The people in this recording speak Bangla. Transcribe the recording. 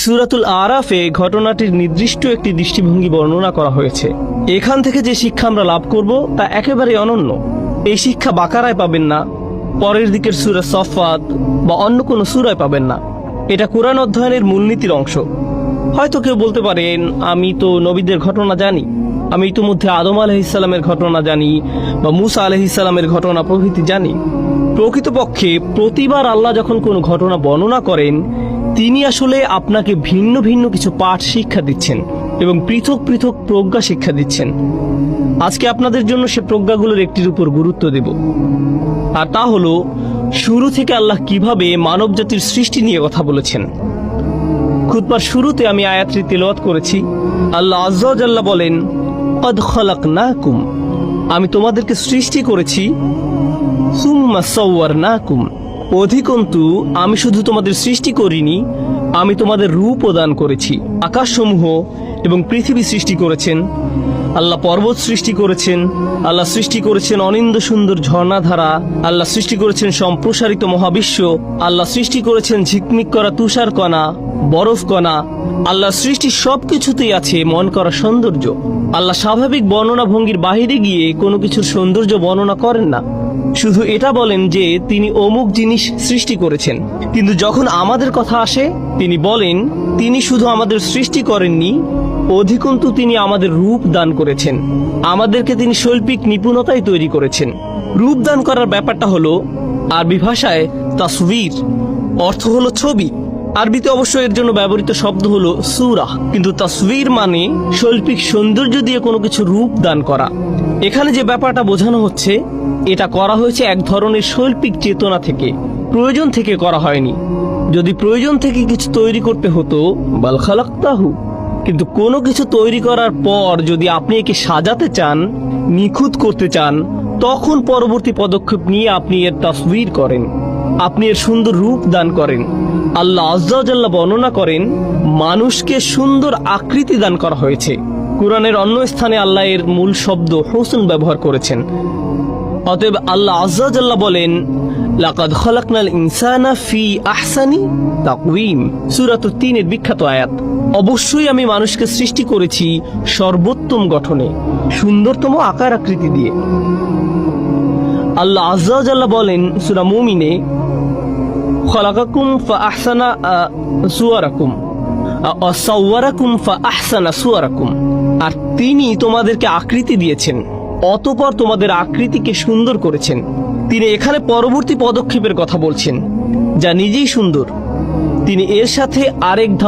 সূরাতুল আরাফে ঘটনাটির নির্দিষ্ট একটি দৃষ্টিভঙ্গি বর্ণনা করা হয়েছে। এখান থেকে যে শিক্ষা আমরা লাভ করব তা একেবারে অনন্য। এই শিক্ষা বাকারায় পাবেন না, পরের দিকের সূরা সফাত বা অন্য কোনো সূরায় পাবেন না। এটা কোরআন অধ্যয়নের মূলনীতির অংশ। হয়তো কেউ বলতে পারেন, আমি তো নবীদের ঘটনা জানি, আমি ইতিমধ্যে আদম আলাইহিসসালামের ঘটনা জানি বা মুসা আলাইহিসসালামের ঘটনা প্রভৃতি জানি। প্রকৃতপক্ষে প্রতিবার আল্লাহ যখন কোনো ঘটনা বর্ণনা করেন, তিনি আসলে আপনাকে ভিন্ন ভিন্ন কিছু পাঠ শিক্ষা দিচ্ছেন এবং পৃথক পৃথক প্রজ্ঞা শিক্ষা দিচ্ছেন। আজকে আপনাদের জন্য সে প্রজ্ঞাগুলোর একটির উপর গুরুত্ব দেব, আর তা হলো শুরু থেকে আল্লাহ কিভাবে মানব জাতির সৃষ্টি নিয়ে কথা বলেছেন। খুতবার শুরুতে আমি আয়াতটি তেলাওয়াত করেছি। আল্লাহ আযজা ওয়া জাল্লা বলেন, ক্বাদ খালাকনাকুম, আমি তোমাদেরকে সৃষ্টি করেছি, সুম্মা সাওয়ারনাকুম, অধিকন্তু আমি শুধু তোমাদের সৃষ্টি করিনি, আমি তোমাদের রূপও দান করেছি। আকাশসমূহ এবং পৃথিবী সৃষ্টি করেছেন আল্লাহ, পর্বত সৃষ্টি করেছেন আল্লাহ, সৃষ্টি করেছেন অনিন্দ্য সুন্দর ঝর্ণাধারা আল্লাহ, সৃষ্টি করেছেন সম্প্রসারিত মহাবিশ্ব আল্লাহ, সৃষ্টি করেছেন ঝিকমিক করা তুষার কণা, বরফ কণা। আল্লাহ সৃষ্টি সবকিছুতেই আছে মন করা সৌন্দর্য। আল্লাহ স্বাভাবিক বর্ণনা ভঙ্গির বাহিরে গিয়ে কোনো কিছুর সৌন্দর্য বর্ণনা করেন না, শুধু এটা বলেন যে তিনি অমুক জিনিস সৃষ্টি করেছেন। কিন্তু যখন আমাদের কথা আসে, তিনি বলেন তিনি শুধু আমাদের সৃষ্টি করেননি, অধিকন্তু তিনি আমাদের রূপ দান করেছেন। আমাদেরকে তিনি শৈল্পিক নিপুণতায় তৈরি করেছেন। রূপ দান করার ব্যাপারটা হলো আরবি ভাষায় তাসবির, অর্থ হলো ছবি। আরবিতে অবশ্য এর জন্য ব্যবহৃত শব্দ হলো সূরা, কিন্তু তাসবির মানে শৈল্পিক সৌন্দর্য দিয়ে কোনো কিছু রূপ দান করা। এখানে যে ব্যাপারটা বোঝানো হচ্ছে, এটা করা হয়েছে এক ধরনের শৈল্পিক চেতনা থেকে, প্রয়োজন থেকে করা হয়নি। যদি প্রয়োজন থেকে কিছু তৈরি করতে হতো, বাল খালাকতাহু, কিন্তু কোনো কিছু তৈরি করার পর যদি আপনি একে সাজাতে চান, নিখুঁত করতে চান, তখন পরবর্তী পদক্ষেপ নিয়ে আপনি এর তাসবির করেন, আপনি এর সুন্দর রূপ দান করেন। আল্লাহ আযজা ওয়া জাল্লা বর্ণনা করেন, মানুষকে সুন্দর আকৃতি দান করা হয়েছে। কুরআনের অন্য স্থানে আল্লাহ এর মূল শব্দ হুসন ব্যবহার করেছেন। অতএব আল্লাহ আযজা ওয়া জাল্লা বলেন, লাকাদ খালাকনাল ইনসানা ফি আহসানি তাকওয়িম, সূরা ৩ এর বিখ্যাত আয়াত। অবশ্যই আমি মানুষকে সৃষ্টি করেছি সর্বোত্তম গঠনে, সুন্দরতম আকার আকৃতি দিয়ে। আল্লাহ আযজা ওয়া জাল্লা বলেন সূরা মুমিনে, খালাকাকুম ফাআহসানা সুওয়ারাকুম ওয়া সাওয়ারাকুম ফাআহসানা সুওয়ারাকুম, আর তিনি তোমাদেরকে আকৃতি দিয়েছেন, অতঃপর তোমাদের আকৃতিকে সুন্দর করেছেন। তিনি এখানে পরবর্তী পদক্ষেপের কথা বলছেন, যা নিজেই সুন্দর। তিনি এর সাথে আরেক ধাপ